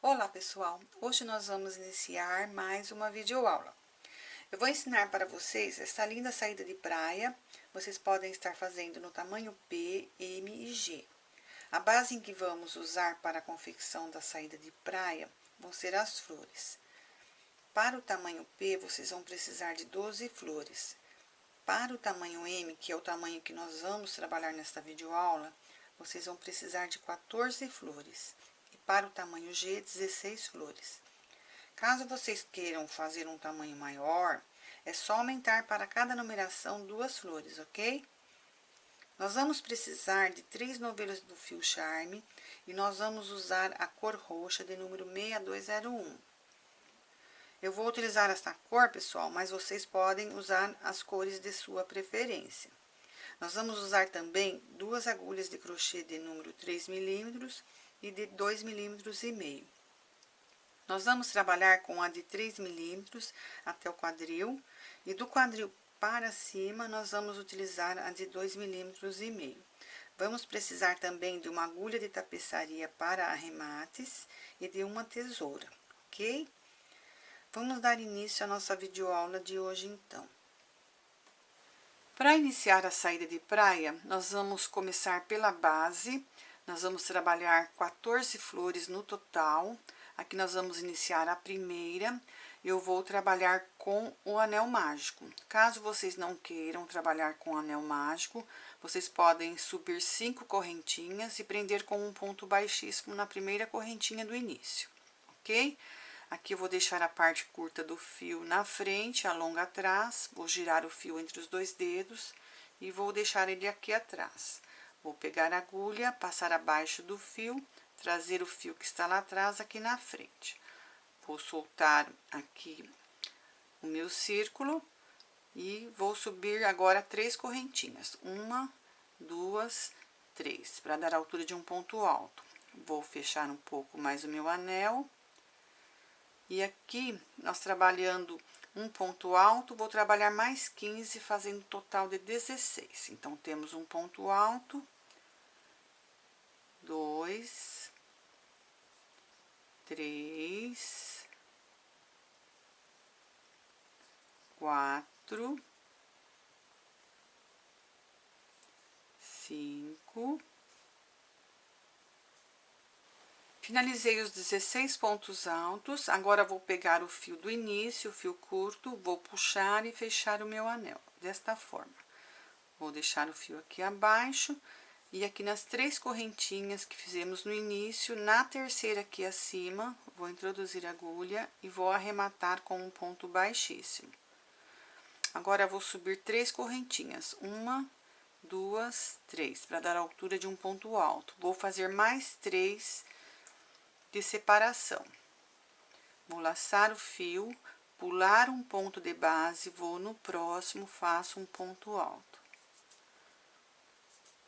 Olá pessoal, hoje nós vamos iniciar mais uma videoaula. Eu vou ensinar para vocês essa linda saída de praia, vocês podem estar fazendo no tamanho P, M e G. A base em que vamos usar para a confecção da saída de praia vão ser as flores. Para o tamanho P, vocês vão precisar de 12 flores. Para o tamanho M, que é o tamanho que nós vamos trabalhar nesta videoaula, vocês vão precisar de 14 flores. Para o tamanho G, 16 flores. Caso vocês queiram fazer um tamanho maior, é só aumentar para cada numeração 2 flores, ok? Nós vamos precisar de 3 novelos do fio Charme e nós vamos usar a cor roxa de número 6201. Eu vou utilizar esta cor, pessoal, mas vocês podem usar as cores de sua preferência. Nós vamos usar também 2 agulhas de crochê de número 3 milímetros e de 2,5 milímetros. Nós vamos trabalhar com a de 3 milímetros até o quadril, e do quadril para cima, nós vamos utilizar a de 2,5 milímetros. Vamos precisar também de uma agulha de tapeçaria para arremates e de uma tesoura, ok? Vamos dar início à nossa videoaula de hoje, então. Para iniciar a saída de praia, nós vamos começar pela base. Nós vamos trabalhar 14 flores no total. Aqui nós vamos iniciar a primeira. Eu vou trabalhar com o anel mágico. Caso vocês não queiram trabalhar com o anel mágico, vocês podem subir 5 correntinhas e prender com um ponto baixíssimo na primeira correntinha do início, ok? Aqui eu vou deixar a parte curta do fio na frente, a longa atrás. Vou girar o fio entre os 2 dedos e vou deixar ele aqui atrás. Vou pegar a agulha, passar abaixo do fio, trazer o fio que está lá atrás aqui na frente. Vou soltar aqui o meu círculo e vou subir agora 3 correntinhas. 1, 2, 3, para dar a altura de um ponto alto. Vou fechar um pouco mais o meu anel. E aqui, nós trabalhando um ponto alto, vou trabalhar mais 15, fazendo um total de 16. Então, temos um ponto alto, 2, 3, 4, 5. Finalizei os 16 pontos altos, agora vou pegar o fio do início, o fio curto, vou puxar e fechar o meu anel, desta forma. Vou deixar o fio aqui abaixo, e aqui nas 3 correntinhas que fizemos no início, na terceira aqui acima, vou introduzir a agulha e vou arrematar com um ponto baixíssimo. Agora, vou subir 3 correntinhas, 1, 2, 3, para dar a altura de um ponto alto. Vou fazer mais 3 de separação. Vou laçar o fio, pular um ponto de base, vou no próximo, faço um ponto alto.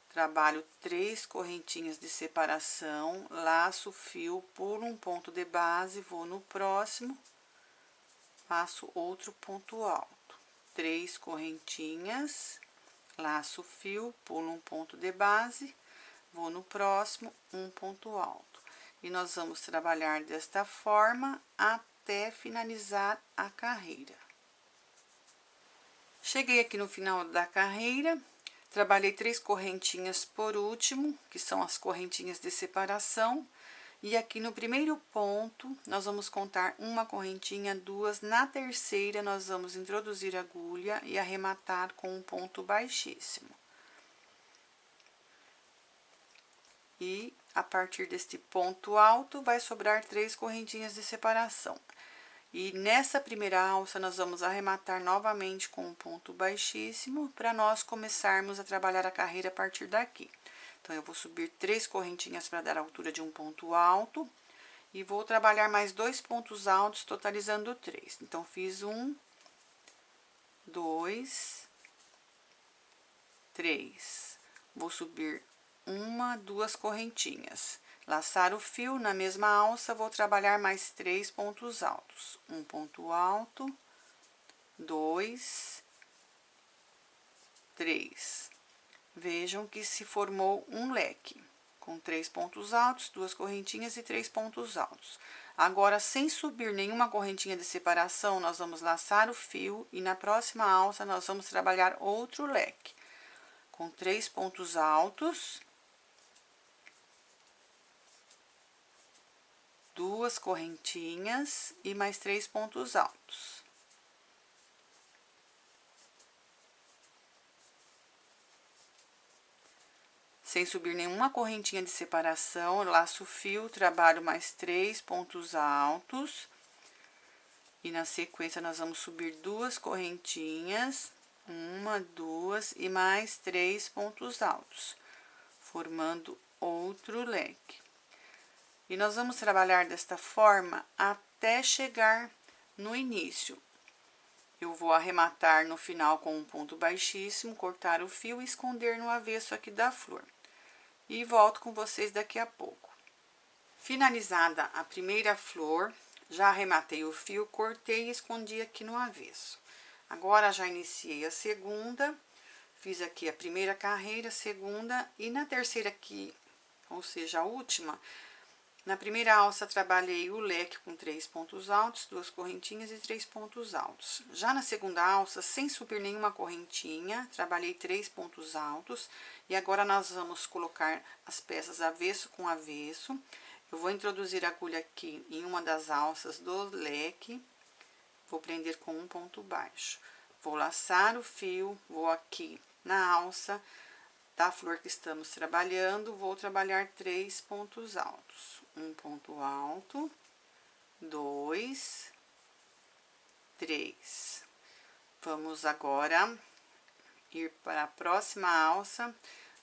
Trabalho 3 correntinhas de separação, laço o fio, pulo um ponto de base, vou no próximo, faço outro ponto alto. 3 correntinhas, laço o fio, pulo um ponto de base, vou no próximo, um ponto alto. E nós vamos trabalhar desta forma até finalizar a carreira. Cheguei aqui no final da carreira, trabalhei 3 correntinhas por último, que são as correntinhas de separação. E aqui no primeiro ponto, nós vamos contar uma correntinha, 2. Na terceira, nós vamos introduzir a agulha e arrematar com um ponto baixíssimo. E a partir deste ponto alto, vai sobrar 3 correntinhas de separação. E nessa primeira alça, nós vamos arrematar novamente com um ponto baixíssimo, para nós começarmos a trabalhar a carreira a partir daqui. Então, eu vou subir 3 correntinhas para dar a altura de um ponto alto, e vou trabalhar mais 2 pontos altos, totalizando 3. Então, fiz 1, 2, 3. Vou subir 1, 2 correntinhas. Laçar o fio, na mesma alça, vou trabalhar mais 3 pontos altos. Um ponto alto, 2, 3. Vejam que se formou um leque, com 3 pontos altos, 2 correntinhas e 3 pontos altos. Agora, sem subir nenhuma correntinha de separação, nós vamos laçar o fio e na próxima alça nós vamos trabalhar outro leque com 3 pontos altos, 2 correntinhas e mais 3 pontos altos. Sem subir nenhuma correntinha de separação, eu laço o fio, trabalho mais 3 pontos altos. E na sequência, nós vamos subir 2 correntinhas, 1, 2 e mais 3 pontos altos, formando outro leque. E nós vamos trabalhar desta forma até chegar no início. Eu vou arrematar no final com um ponto baixíssimo, cortar o fio e esconder no avesso aqui da flor. E volto com vocês daqui a pouco. Finalizada a primeira flor, já arrematei o fio, cortei e escondi aqui no avesso. Agora, já iniciei a segunda, fiz aqui a primeira carreira, segunda, e na terceira aqui, ou seja, a última, na primeira alça, trabalhei o leque com 3 pontos altos, 2 correntinhas e 3 pontos altos. Já na segunda alça, sem subir nenhuma correntinha, trabalhei 3 pontos altos. E agora, nós vamos colocar as peças avesso com avesso. Eu vou introduzir a agulha aqui em uma das alças do leque. Vou prender com um ponto baixo. Vou laçar o fio, vou aqui na alça da flor que estamos trabalhando, vou trabalhar 3 pontos altos. Um ponto alto, 2, 3. Vamos agora ir para a próxima alça,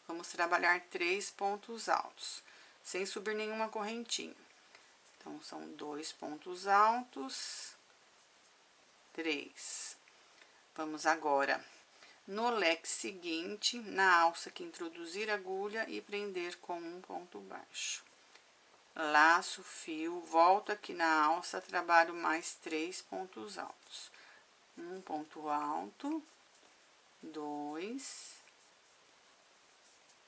vamos trabalhar 3 pontos altos, sem subir nenhuma correntinha. Então, são 2 pontos altos, 3. Vamos agora no leque seguinte, na alça que introduzir a agulha e prender com um ponto baixo. Laço o fio, volto aqui na alça, trabalho mais 3 pontos altos. Um ponto alto, 2,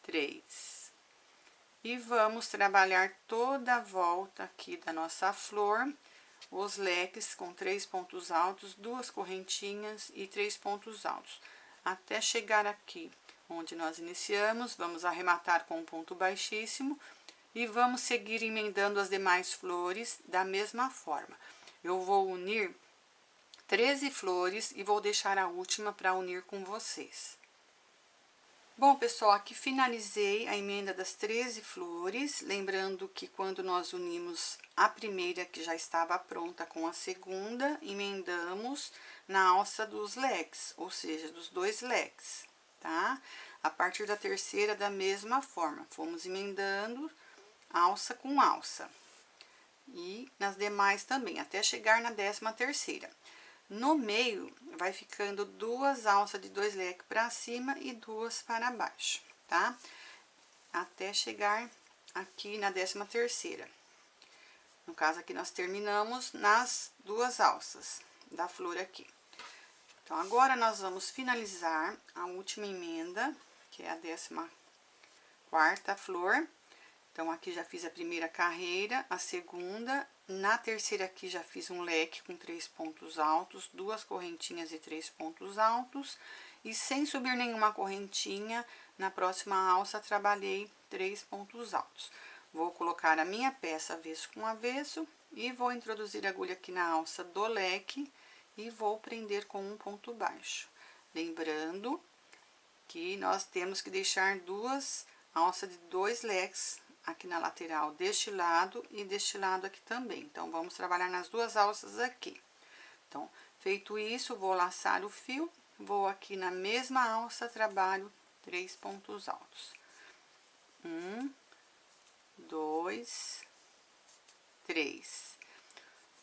3. E vamos trabalhar toda a volta aqui da nossa flor, os leques com 3 pontos altos, 2 correntinhas e 3 pontos altos. Até chegar aqui, onde nós iniciamos, vamos arrematar com um ponto baixíssimo e vamos seguir emendando as demais flores da mesma forma. Eu vou unir 13 flores e vou deixar a última para unir com vocês. Bom, pessoal, aqui finalizei a emenda das 13 flores, lembrando que quando nós unimos a primeira, que já estava pronta, com a segunda, emendamos na alça dos leques, ou seja, dos 2 leques, tá? A partir da terceira, da mesma forma, fomos emendando alça com alça. E nas demais também, até chegar na 13ª. No meio, vai ficando 2 alças de 2 leques para cima e 2 para baixo, tá? Até chegar aqui na 13ª. No caso, aqui nós terminamos nas 2 alças da flor aqui. Então, agora nós vamos finalizar a última emenda, que é a 14ª flor. Então, aqui já fiz a primeira carreira, a segunda, na terceira aqui já fiz um leque com 3 pontos altos, 2 correntinhas e 3 pontos altos, e sem subir nenhuma correntinha, na próxima alça trabalhei 3 pontos altos. Vou colocar a minha peça avesso com avesso e vou introduzir a agulha aqui na alça do leque e vou prender com um ponto baixo. Lembrando que nós temos que deixar 2 alças de 2 leques aqui na lateral deste lado e deste lado aqui também. Então, vamos trabalhar nas 2 alças aqui. Então, feito isso, vou laçar o fio, vou aqui na mesma alça, trabalho 3 pontos altos. 1, 2, 3.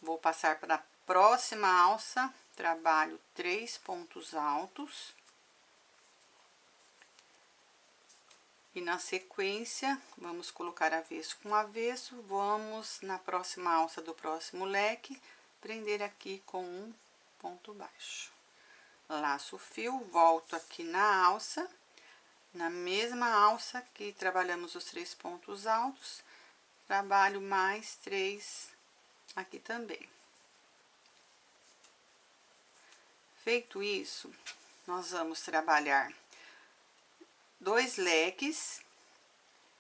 Vou passar para a próxima alça, trabalho 3 pontos altos. E na sequência, vamos colocar avesso com avesso, vamos na próxima alça do próximo leque, prender aqui com um ponto baixo. Laço o fio, volto aqui na alça, na mesma alça que trabalhamos os 3 pontos altos, trabalho mais 3 aqui também. Feito isso, nós vamos trabalhar 2 leques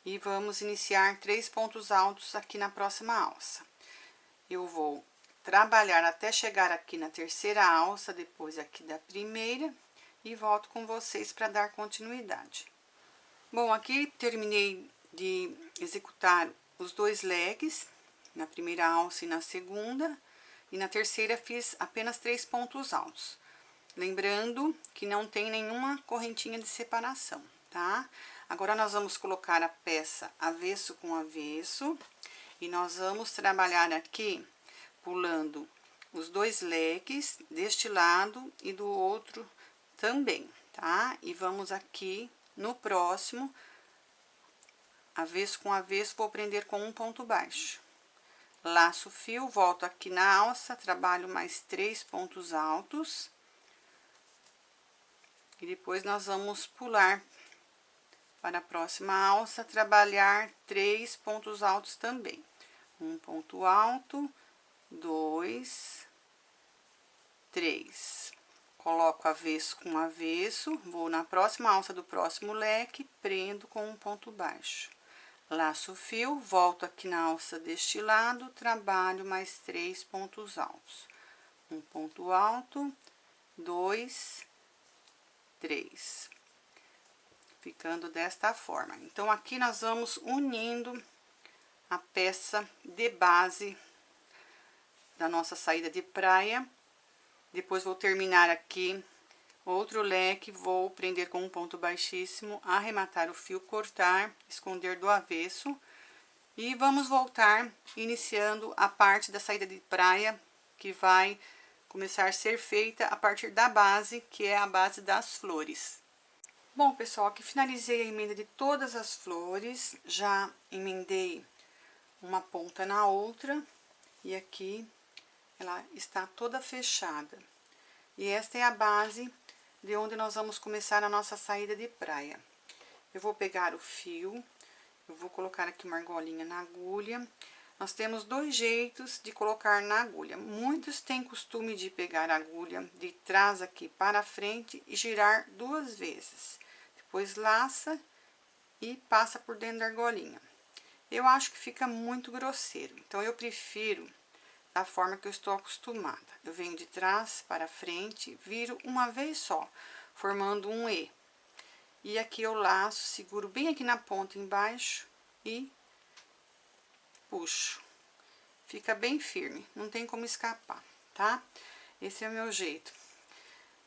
e vamos iniciar 3 pontos altos aqui na próxima alça. Eu vou trabalhar até chegar aqui na terceira alça, depois aqui da primeira, e volto com vocês para dar continuidade. Bom, aqui terminei de executar os 2 leques, na primeira alça e na segunda, e na terceira fiz apenas 3 pontos altos. Lembrando que não tem nenhuma correntinha de separação, tá? Agora, nós vamos colocar a peça avesso com avesso, e nós vamos trabalhar aqui, pulando os 2 leques deste lado e do outro também, tá? E vamos aqui no próximo, avesso com avesso, vou prender com um ponto baixo. Laço o fio, volto aqui na alça, trabalho mais 3 pontos altos. E depois nós vamos pular para a próxima alça, trabalhar 3 pontos altos também. Um ponto alto, 2, 3. Coloco avesso com avesso, vou na próxima alça do próximo leque, prendo com um ponto baixo. Laço o fio, volto aqui na alça deste lado, trabalho mais 3 pontos altos. Um ponto alto, 2, 3. Ficando desta forma. Então, aqui nós vamos unindo a peça de base da nossa saída de praia. Depois, vou terminar aqui outro leque, vou prender com um ponto baixíssimo, arrematar o fio, cortar, esconder do avesso. E vamos voltar iniciando a parte da saída de praia, que vai começar a ser feita a partir da base, que é a base das flores. Bom, pessoal, aqui finalizei a emenda de todas as flores, já emendei uma ponta na outra, e aqui ela está toda fechada. E esta é a base de onde nós vamos começar a nossa saída de praia. Eu vou pegar o fio, eu vou colocar aqui uma argolinha na agulha. Nós temos 2 jeitos de colocar na agulha. Muitos têm costume de pegar a agulha de trás aqui para frente e girar 2 vezes. Depois laça e passa por dentro da argolinha. Eu acho que fica muito grosseiro, então eu prefiro da forma que eu estou acostumada. Eu venho de trás para frente, viro uma vez só, formando um E. E aqui eu laço, seguro bem aqui na ponta embaixo e puxo. Fica bem firme, não tem como escapar, tá? Esse é o meu jeito.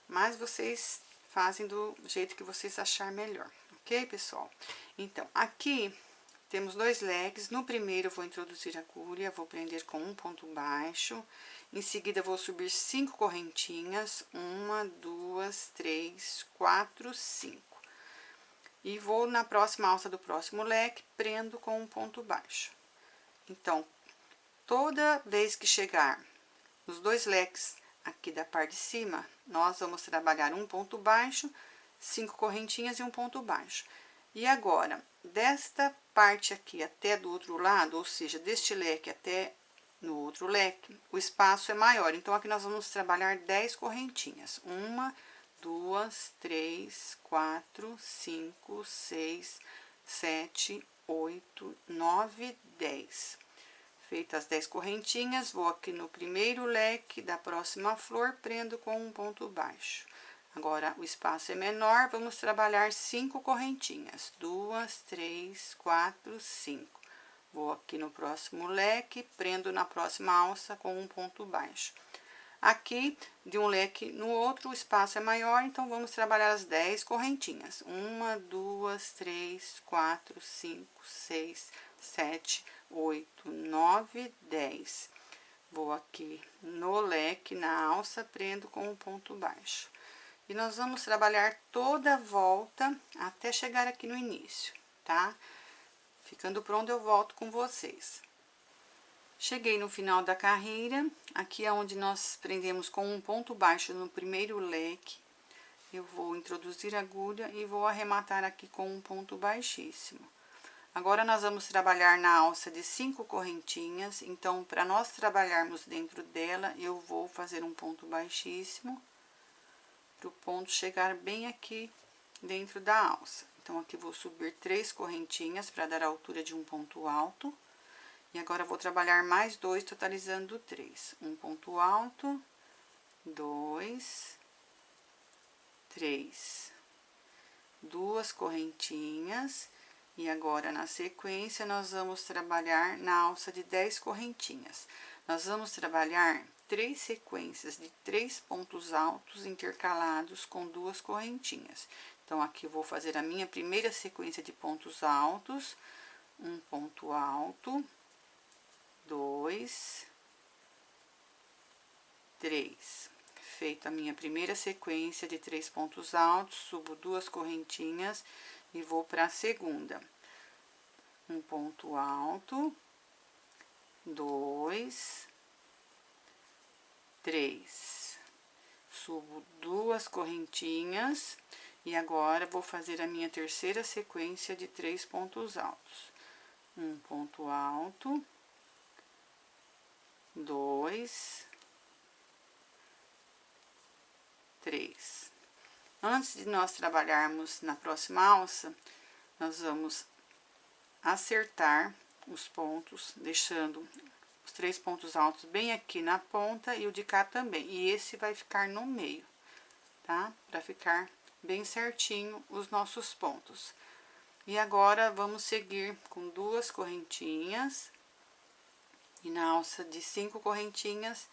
Mas vocês fazem do jeito que vocês acharem melhor, ok, pessoal? Então, aqui temos 2 leques. No primeiro, eu vou introduzir a agulha, vou prender com um ponto baixo. Em seguida, vou subir 5 correntinhas. 1, 2, 3, 4, 5. E vou na próxima alça do próximo leque, prendo com um ponto baixo. Então, toda vez que chegar nos 2 leques aqui da parte de cima, nós vamos trabalhar um ponto baixo, 5 correntinhas e um ponto baixo. E agora, desta parte aqui até do outro lado, ou seja, deste leque até no outro leque, o espaço é maior. Então, aqui nós vamos trabalhar 10 correntinhas. 1, 2, 3, 4, 5, 6, 7, 8, 9, 10. Feitas as 10 correntinhas, vou aqui no primeiro leque da próxima flor, prendo com um ponto baixo. Agora, o espaço é menor, vamos trabalhar 5 correntinhas. 2, 3, 4, 5. Vou aqui no próximo leque, prendo na próxima alça com um ponto baixo. Aqui, de um leque no outro, o espaço é maior, então vamos trabalhar as 10 correntinhas. 1, 2, 3, 4, 5, 6, 7, 8, 9, 10. Vou aqui no leque, na alça, prendo com um ponto baixo. E nós vamos trabalhar toda a volta até chegar aqui no início, tá? Ficando pronto, eu volto com vocês. Cheguei no final da carreira, aqui é onde nós prendemos com um ponto baixo no primeiro leque. Eu vou introduzir a agulha e vou arrematar aqui com um ponto baixíssimo. Agora, nós vamos trabalhar na alça de 5 correntinhas, então, para nós trabalharmos dentro dela, eu vou fazer um ponto baixíssimo, para o ponto chegar bem aqui dentro da alça. Então, aqui vou subir 3 correntinhas para dar a altura de um ponto alto. E agora, vou trabalhar mais 2, totalizando 3. Um ponto alto, 2, 3. 2 correntinhas. E agora, na sequência, nós vamos trabalhar na alça de 10 correntinhas. Nós vamos trabalhar 3 sequências de 3 pontos altos intercalados com 2 correntinhas. Então, aqui eu vou fazer a minha primeira sequência de pontos altos. Um ponto alto, 2, 3. Feita a minha primeira sequência de 3 pontos altos, subo 2 correntinhas e vou para a segunda. Um ponto alto, 2, 3. Subo 2 correntinhas e agora vou fazer a minha terceira sequência de 3 pontos altos. Um ponto alto, 2, 3. Antes de nós trabalharmos na próxima alça, nós vamos acertar os pontos, deixando os 3 pontos altos bem aqui na ponta e o de cá também. E esse vai ficar no meio, tá? Para ficar bem certinho os nossos pontos. E agora, vamos seguir com 2 correntinhas. E na alça de 5 correntinhas,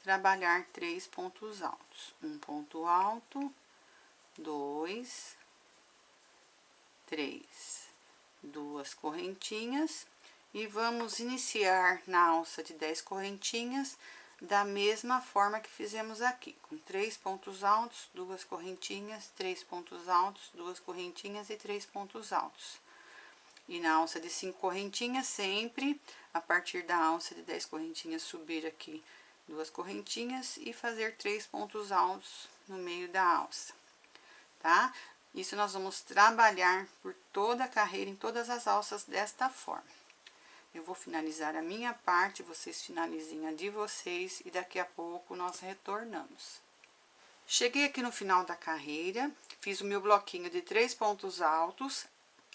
trabalhar 3 pontos altos. Um ponto alto, 2, 3, 2 correntinhas e vamos iniciar na alça de 10 correntinhas da mesma forma que fizemos aqui, com 3 pontos altos, 2 correntinhas, 3 pontos altos, 2 correntinhas e 3 pontos altos. E na alça de 5 correntinhas, sempre a partir da alça de 10 correntinhas, subir aqui 2 correntinhas e fazer 3 pontos altos no meio da alça. Tá? Isso nós vamos trabalhar por toda a carreira, em todas as alças desta forma. Eu vou finalizar a minha parte, vocês finalizem a de vocês e daqui a pouco nós retornamos. Cheguei aqui no final da carreira, fiz o meu bloquinho de 3 pontos altos.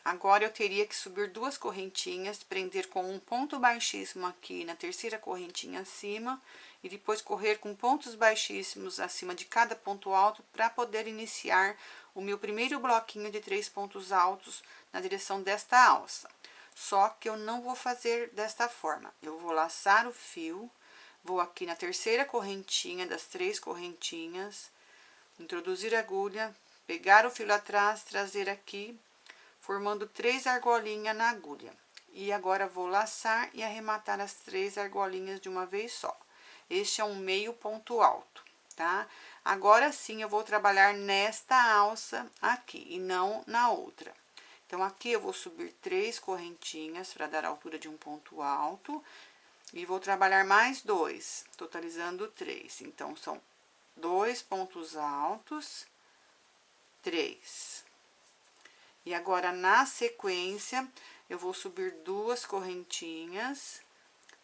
Agora, eu teria que subir 2 correntinhas, prender com um ponto baixíssimo aqui na terceira correntinha acima e depois correr com pontos baixíssimos acima de cada ponto alto para poder iniciar o meu primeiro bloquinho de 3 pontos altos na direção desta alça. Só que eu não vou fazer desta forma. Eu vou laçar o fio, vou aqui na terceira correntinha das 3 correntinhas, introduzir a agulha, pegar o fio atrás, trazer aqui, formando 3 argolinhas na agulha. E agora, vou laçar e arrematar as 3 argolinhas de uma vez só. Este é um meio ponto alto, tá? Agora sim, eu vou trabalhar nesta alça aqui e não na outra. Então, aqui eu vou subir 3 correntinhas para dar a altura de um ponto alto. E vou trabalhar mais 2, totalizando 3. Então, são 2 pontos altos, 3. E agora, na sequência, eu vou subir 2 correntinhas,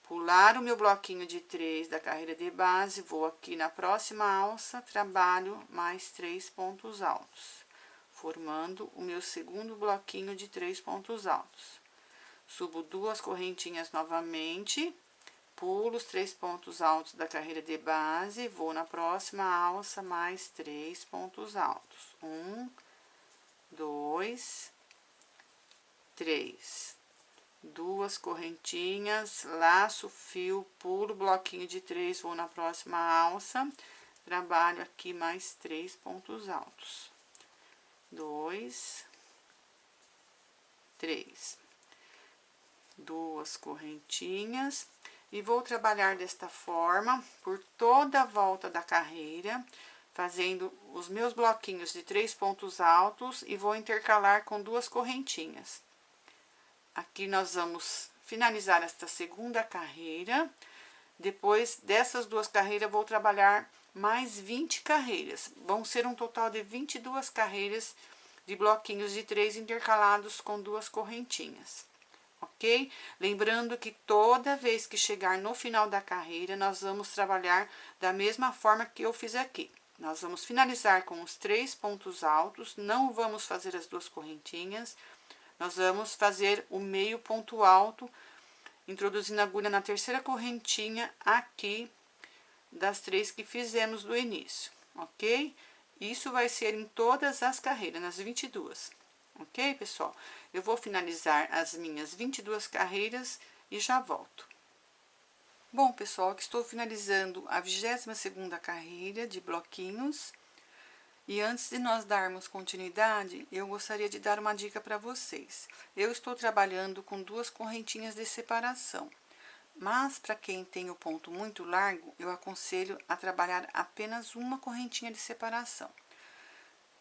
pular o meu bloquinho de 3 da carreira de base, vou aqui na próxima alça, trabalho mais 3 pontos altos, formando o meu segundo bloquinho de 3 pontos altos. Subo 2 correntinhas novamente, pulo os 3 pontos altos da carreira de base, vou na próxima alça mais 3 pontos altos. 1, 2, 3. 2 correntinhas, laço o fio, pulo o bloquinho de 3, vou na próxima alça, trabalho aqui mais 3 pontos altos. 2, 3. 2 correntinhas e vou trabalhar desta forma por toda a volta da carreira, fazendo os meus bloquinhos de 3 pontos altos e vou intercalar com 2 correntinhas. Aqui nós vamos finalizar esta segunda carreira. Depois dessas 2 carreiras, vou trabalhar mais 20 carreiras. Vão ser um total de 22 carreiras de bloquinhos de 3 intercalados com 2 correntinhas. ok? Lembrando que toda vez que chegar no final da carreira, nós vamos trabalhar da mesma forma que eu fiz aqui. Nós vamos finalizar com os 3 pontos altos, não vamos fazer as 2 correntinhas, nós vamos fazer o meio ponto alto, introduzindo a agulha na terceira correntinha aqui das 3 que fizemos do início, ok? Isso vai ser em todas as carreiras, nas 22, ok, pessoal? Eu vou finalizar as minhas 22 carreiras e já volto. Bom, pessoal, aqui estou finalizando a 22ª carreira de bloquinhos. E antes de nós darmos continuidade, eu gostaria de dar uma dica para vocês. Eu estou trabalhando com 2 correntinhas de separação. Mas, para quem tem o ponto muito largo, eu aconselho a trabalhar apenas uma correntinha de separação,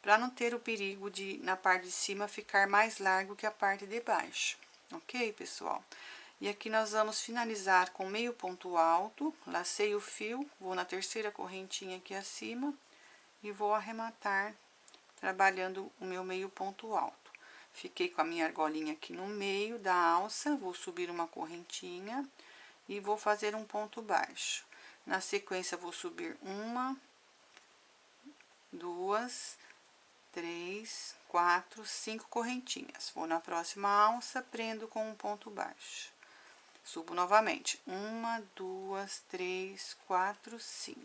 para não ter o perigo de, na parte de cima, ficar mais largo que a parte de baixo. Ok, pessoal? E aqui nós vamos finalizar com meio ponto alto, lacei o fio, vou na terceira correntinha aqui acima e vou arrematar, trabalhando o meu meio ponto alto. Fiquei com a minha argolinha aqui no meio da alça, vou subir uma correntinha e vou fazer um ponto baixo. Na sequência, vou subir 1, 2, 3, 4, 5 correntinhas. Vou na próxima alça, prendo com um ponto baixo. Subo novamente. 1, 2, 3, 4, 5.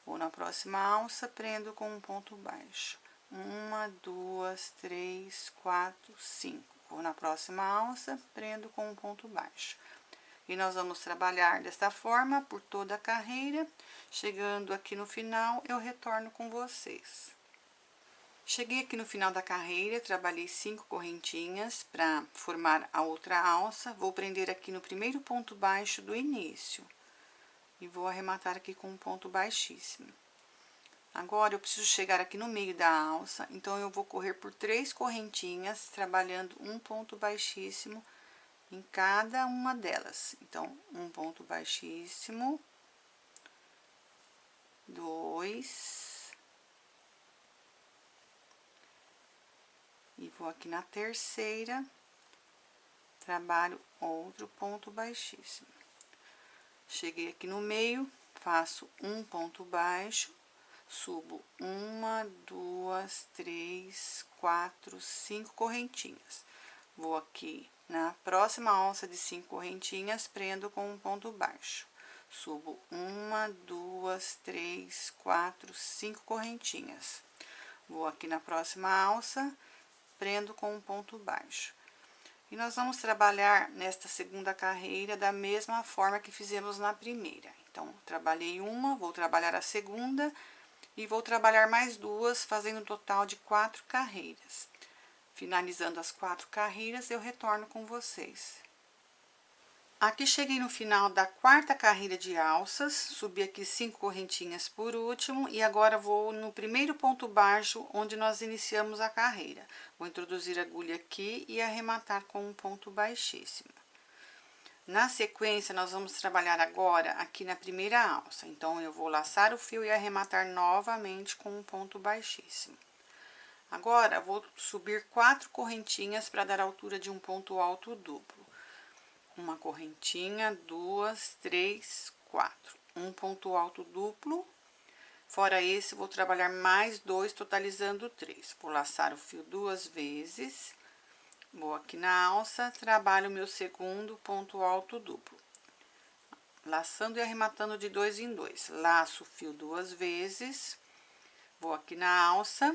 Vou na próxima alça, prendo com um ponto baixo. 1, 2, 3, 4, 5. Vou na próxima alça, prendo com um ponto baixo. E nós vamos trabalhar desta forma por toda a carreira. Chegando aqui no final, eu retorno com vocês. Cheguei aqui no final da carreira, trabalhei 5 correntinhas para formar a outra alça. Vou prender aqui no primeiro ponto baixo do início. E vou arrematar aqui com um ponto baixíssimo. Agora, eu preciso chegar aqui no meio da alça, então eu vou correr por 3 correntinhas, trabalhando um ponto baixíssimo em cada uma delas. Então, um ponto baixíssimo, 2, e vou aqui na terceira, trabalho outro ponto baixíssimo. Cheguei aqui no meio, faço um ponto baixo, subo 1, 2, 3, 4, 5 correntinhas. Vou aqui na próxima alça de 5 correntinhas, prendo com um ponto baixo. Subo 1, 2, 3, 4, 5 correntinhas. Vou aqui na próxima alça, prendo com um ponto baixo. E nós vamos trabalhar nesta segunda carreira da mesma forma que fizemos na primeira. Então, trabalhei uma, vou trabalhar a segunda e vou trabalhar mais 2, fazendo um total de 4 carreiras. Finalizando as 4 carreiras, eu retorno com vocês. Aqui cheguei no final da 4ª carreira de alças, subi aqui 5 correntinhas por último, e agora vou no primeiro ponto baixo, onde nós iniciamos a carreira. Vou introduzir a agulha aqui e arrematar com um ponto baixíssimo. Na sequência, nós vamos trabalhar agora aqui na primeira alça, então, eu vou laçar o fio e arrematar novamente com um ponto baixíssimo. Agora, vou subir 4 correntinhas para dar a altura de um ponto alto duplo. Uma correntinha, 2, 3, 4. Um ponto alto duplo. Fora esse, vou trabalhar mais 2, totalizando 3. Vou laçar o fio 2 vezes. Vou aqui na alça, trabalho o meu segundo ponto alto duplo. Laçando e arrematando de 2 em 2. Laço o fio 2 vezes. Vou aqui na alça.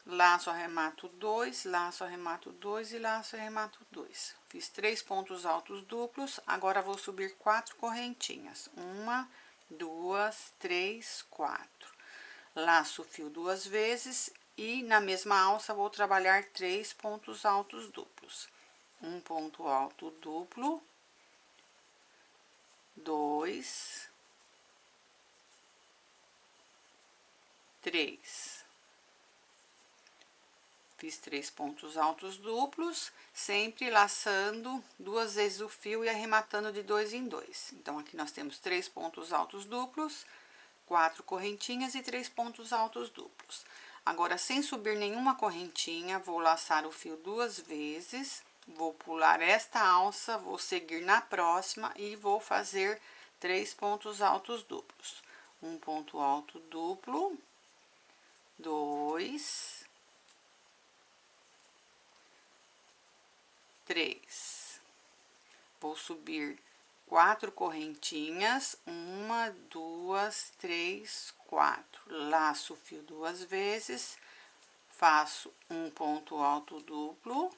Laço, arremato 2, laço, arremato 2 e laço, arremato 2. Fiz 3 pontos altos duplos, agora vou subir 4 correntinhas. 1, 2, 3, 4. Laço o fio 2 vezes e na mesma alça vou trabalhar 3 pontos altos duplos. Um ponto alto duplo, 2, 3. Fiz 3 pontos altos duplos, sempre laçando 2 vezes o fio e arrematando de 2 em 2. Então, aqui nós temos 3 pontos altos duplos, 4 correntinhas e 3 pontos altos duplos. Agora, sem subir nenhuma correntinha, vou laçar o fio 2 vezes, Vou pular esta alça, vou seguir na próxima e vou fazer 3 pontos altos duplos. Um ponto alto duplo, 2, 3. Vou subir 4 correntinhas, 1, 2, 3, 4. Laço o fio 2 vezes, faço um ponto alto duplo,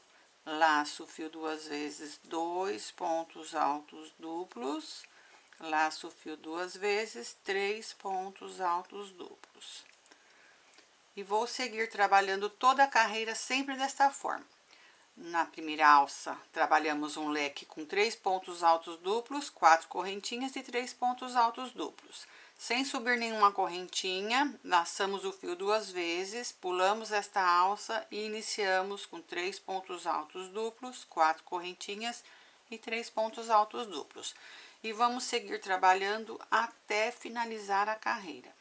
laço o fio 2 vezes, 2 pontos altos duplos, laço o fio 2 vezes, 3 pontos altos duplos. E vou seguir trabalhando toda a carreira sempre desta forma. Na primeira alça, trabalhamos um leque com 3 pontos altos duplos, 4 correntinhas e 3 pontos altos duplos. Sem subir nenhuma correntinha, laçamos o fio 2 vezes, pulamos esta alça e iniciamos com 3 pontos altos duplos, 4 correntinhas e 3 pontos altos duplos. E vamos seguir trabalhando até finalizar a carreira.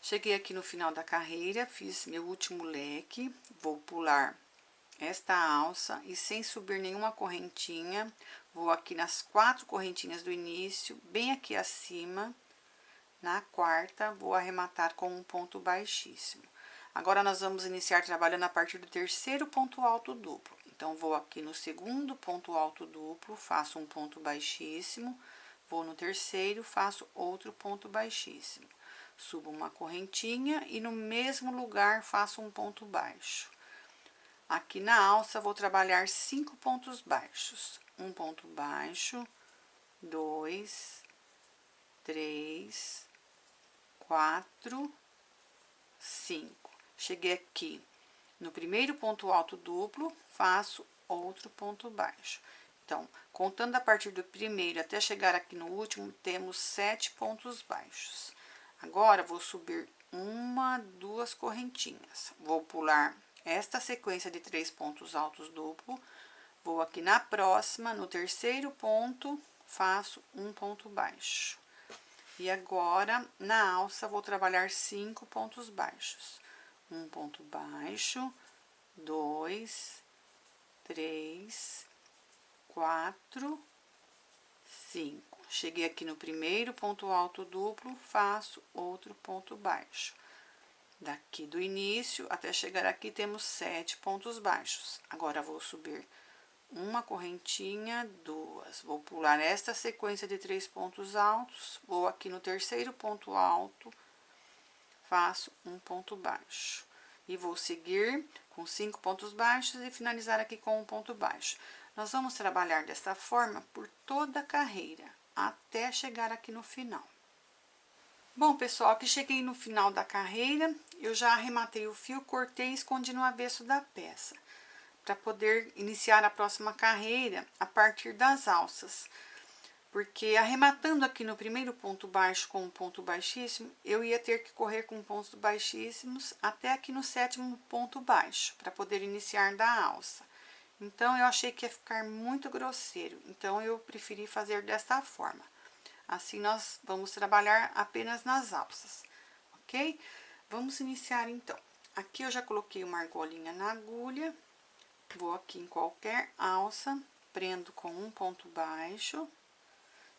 Cheguei aqui no final da carreira, fiz meu último leque, vou pular esta alça e sem subir nenhuma correntinha, vou aqui nas 4 correntinhas do início, bem aqui acima, na quarta, vou arrematar com um ponto baixíssimo. Agora, nós vamos iniciar trabalhando a partir do terceiro ponto alto duplo. Então, vou aqui no segundo ponto alto duplo, faço um ponto baixíssimo, vou no terceiro, faço outro ponto baixíssimo. Subo uma correntinha e no mesmo lugar faço um ponto baixo. Aqui na alça, vou trabalhar 5 pontos baixos. Um ponto baixo, 2, 3, 4, 5. Cheguei aqui no primeiro ponto alto duplo, faço outro ponto baixo. Então, contando a partir do primeiro até chegar aqui no último, temos 7 pontos baixos. Agora, vou subir 1, 2 correntinhas. Vou pular esta sequência de 3 pontos altos duplo, vou aqui na próxima, no terceiro ponto, faço um ponto baixo. E agora, na alça, vou trabalhar 5 pontos baixos. Um ponto baixo, 2, 3, 4, 5. Cheguei aqui no primeiro ponto alto duplo, faço outro ponto baixo. Daqui do início até chegar aqui, temos 7 pontos baixos. Agora, vou subir uma correntinha, 2. Vou pular esta sequência de 3 pontos altos, vou aqui no terceiro ponto alto, faço um ponto baixo. E vou seguir com 5 pontos baixos e finalizar aqui com um ponto baixo. Nós vamos trabalhar desta forma por toda a carreira, até chegar aqui no final. Bom, pessoal, aqui cheguei no final da carreira, eu já arrematei o fio, cortei e escondi no avesso da peça, para poder iniciar a próxima carreira a partir das alças. Porque arrematando aqui no primeiro ponto baixo com um ponto baixíssimo, eu ia ter que correr com pontos baixíssimos até aqui no sétimo ponto baixo, para poder iniciar da alça. Então, eu achei que ia ficar muito grosseiro, então eu preferi fazer desta forma. Assim, nós vamos trabalhar apenas nas alças, ok? Vamos iniciar, então. Aqui eu já coloquei uma argolinha na agulha, vou aqui em qualquer alça, prendo com um ponto baixo,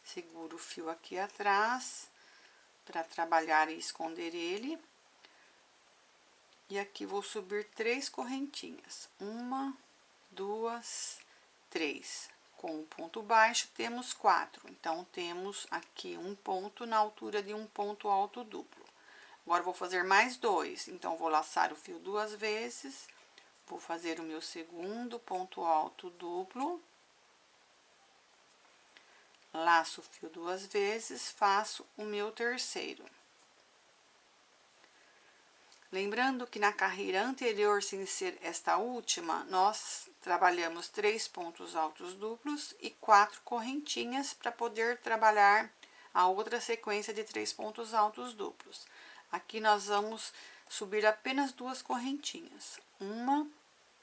seguro o fio aqui atrás, para trabalhar e esconder ele. E aqui vou subir 3 correntinhas, 1, 2, 3. Com um ponto baixo, temos 4. Então, temos aqui um ponto na altura de um ponto alto duplo. Agora, vou fazer mais 2. Então, vou laçar o fio 2 vezes. Vou fazer o meu segundo ponto alto duplo. Laço o fio 2 vezes, faço o meu terceiro. Lembrando que na carreira anterior, sem ser esta última, nós trabalhamos 3 pontos altos duplos e 4 correntinhas para poder trabalhar a outra sequência de 3 pontos altos duplos. Aqui nós vamos subir apenas 2 correntinhas, 1,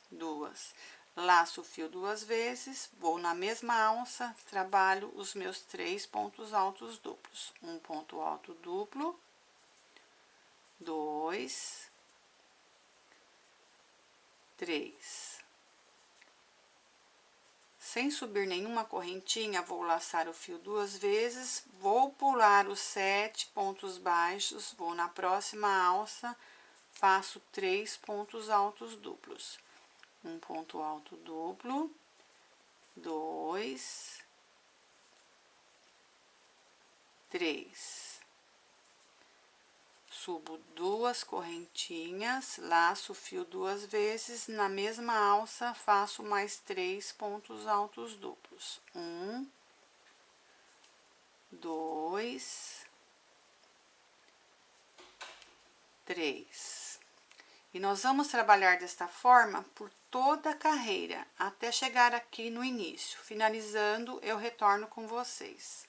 2. Laço o fio 2 vezes, vou na mesma alça, trabalho os meus 3 pontos altos duplos. Um ponto alto duplo, 2, 3. sem subir nenhuma correntinha, vou laçar o fio 2 vezes, vou pular os 7 pontos baixos, vou na próxima alça, faço 3 pontos altos duplos. Um ponto alto duplo, 2, 3. Subo 2 correntinhas, laço o fio 2 vezes, na mesma alça faço mais 3 pontos altos duplos. 1, 2, 3. E nós vamos trabalhar desta forma por toda a carreira, até chegar aqui no início. Finalizando, eu retorno com vocês.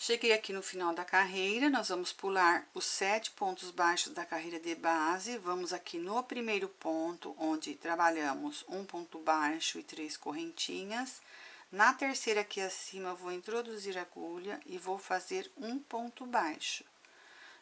Cheguei aqui no final da carreira, nós vamos pular os 7 pontos baixos da carreira de base. Vamos aqui no primeiro ponto, onde trabalhamos um ponto baixo e 3 correntinhas. Na terceira aqui acima, eu vou introduzir a agulha e vou fazer um ponto baixo.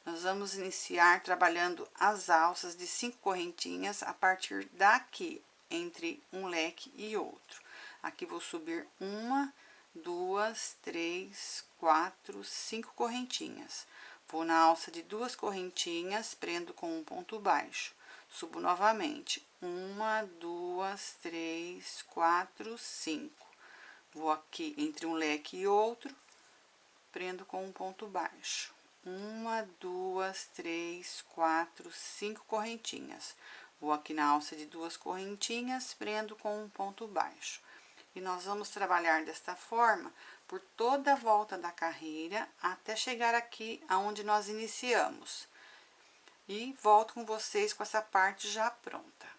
Nós vamos iniciar trabalhando as alças de 5 correntinhas a partir daqui, entre um leque e outro. Aqui vou subir 1, 2, 3, 4, 5 correntinhas. Vou na alça de 2 correntinhas, prendo com um ponto baixo. Subo novamente. 1, 2, 3, 4, 5. Vou aqui entre um leque e outro, prendo com um ponto baixo. 1, 2, 3, 4, 5 correntinhas. Vou aqui na alça de 2 correntinhas, prendo com um ponto baixo. E nós vamos trabalhar desta forma por toda a volta da carreira, até chegar aqui aonde nós iniciamos. E volto com vocês com essa parte já pronta.